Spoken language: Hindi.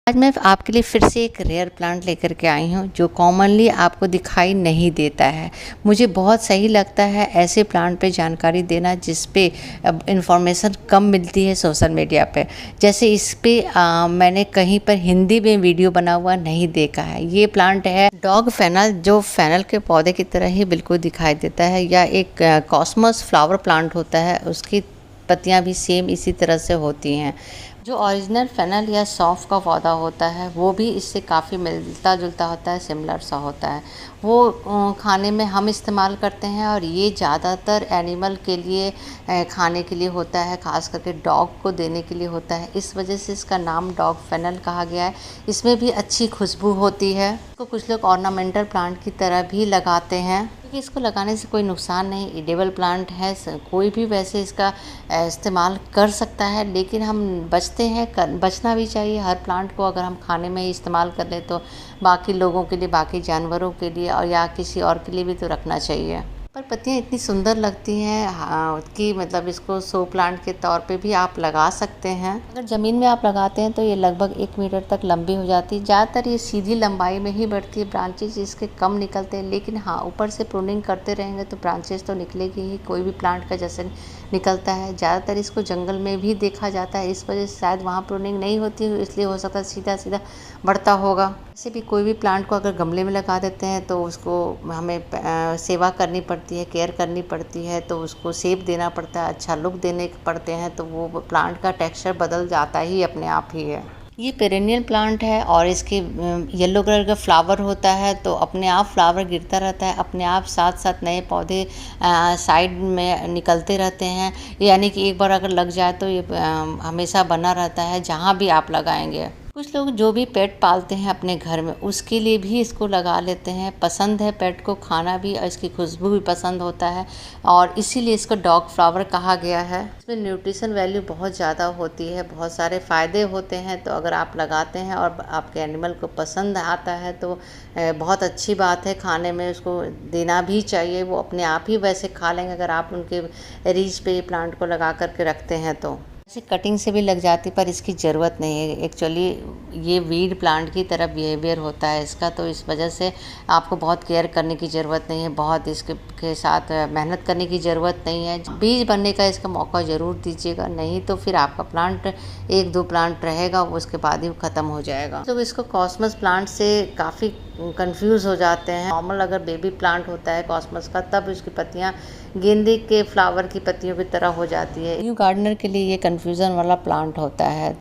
आज मैं आपके लिए फिर से एक रेयर प्लांट लेकर के आई हूँ जो कॉमनली आपको दिखाई नहीं देता है। मुझे बहुत सही लगता है ऐसे प्लांट पे जानकारी देना जिस पे इंफॉर्मेशन कम मिलती है सोशल मीडिया पे। जैसे इस पे मैंने कहीं पर हिंदी में वीडियो बना हुआ नहीं देखा है। ये प्लांट है डॉग फेनल, जो फेनल के पौधे की तरह ही बिल्कुल दिखाई देता है, या एक कॉस्मस फ्लावर प्लांट होता है, उसकी पत्तियां भी सेम इसी तरह से होती हैं। जो ओरिजिनल फेनल या सौंफ का पौधा होता है वो भी इससे काफ़ी मिलता जुलता होता है, सिमिलर सा होता है। वो खाने में हम इस्तेमाल करते हैं और ये ज़्यादातर एनिमल के लिए खाने के लिए होता है, ख़ास करके डॉग को देने के लिए होता है। इस वजह से इसका नाम डॉग फेनल कहा गया है। इसमें भी अच्छी खुशबू होती है। इसको कुछ लोग ऑर्नामेंटल प्लांट की तरह भी लगाते हैं, क्योंकि इसको लगाने से कोई नुकसान नहीं। एडिबल प्लांट है, कोई भी वैसे इसका इस्तेमाल कर सकता है, लेकिन हम बचना भी चाहिए। हर प्लांट को अगर हम खाने में ही इस्तेमाल कर लें तो बाकी लोगों के लिए, बाकी जानवरों के लिए और या किसी और के लिए भी तो रखना चाहिए। पर पत्तियाँ इतनी सुंदर लगती हैं कि मतलब इसको शो प्लांट के तौर पे भी आप लगा सकते हैं। अगर ज़मीन में आप लगाते हैं तो ये लगभग 1 मीटर तक लंबी हो जाती है। ज़्यादातर ये सीधी लंबाई में ही बढ़ती है, ब्रांचेज इसके कम निकलते हैं, लेकिन हाँ, ऊपर से प्रूनिंग करते रहेंगे तो ब्रांचेज तो निकलेगी ही, कोई भी प्लांट का जैसे निकलता है। ज़्यादातर इसको जंगल में भी देखा जाता है, इस वजह से शायद वहाँ प्रूनिंग नहीं होती है, इसलिए हो सकता है सीधा सीधा बढ़ता होगा। वैसे भी कोई भी प्लांट को अगर गमले में लगा देते हैं तो उसको हमें सेवा करनी पड़ती है, केयर करनी पड़ती है, तो उसको शेप देना पड़ता है, अच्छा लुक देने पड़ते हैं, तो वो प्लांट का टेक्सचर बदल जाता ही अपने आप ही है। ये पेरेनियल प्लांट है और इसके येलो कलर का फ्लावर होता है, तो अपने आप फ्लावर गिरता रहता है, अपने आप साथ साथ नए पौधे साइड में निकलते रहते हैं। यानी कि एक बार अगर लग जाए तो ये हमेशा बना रहता है जहाँ भी आप लगाएंगे। कुछ लोग जो भी पेट पालते हैं अपने घर में उसके लिए भी इसको लगा लेते हैं। पसंद है पेट को, खाना भी और इसकी खुशबू भी पसंद होता है, और इसीलिए इसको डॉग फ्लावर कहा गया है। इसमें न्यूट्रिशन वैल्यू बहुत ज़्यादा होती है, बहुत सारे फ़ायदे होते हैं। तो अगर आप लगाते हैं और आपके एनिमल को पसंद आता है तो बहुत अच्छी बात है। खाने में उसको देना भी चाहिए, वो अपने आप ही वैसे खा लेंगे अगर आप उनके रीच पे प्लांट को लगा करके रखते हैं तो। ऐसे कटिंग से भी लग जाती, पर इसकी ज़रूरत नहीं है। एक्चुअली ये वीड प्लांट की तरह बिहेवियर होता है इसका, तो इस वजह से आपको बहुत केयर करने की ज़रूरत नहीं है, बहुत इसके साथ मेहनत करने की ज़रूरत नहीं है। बीज बनने का इसका मौका ज़रूर दीजिएगा, नहीं तो फिर आपका प्लांट 1-2 प्लांट रहेगा, उसके बाद ही ख़त्म हो जाएगा। तो इसको कॉस्मस प्लांट से काफ़ी कंफ्यूज हो जाते हैं। नॉर्मल अगर बेबी प्लांट होता है कॉस्मस का, तब उसकी पत्तियाँ गेंदे के फ्लावर की पत्तियों की तरह हो जाती है। न्यू गार्डनर के लिए ये कन्फ्यूज़न वाला प्लांट होता है।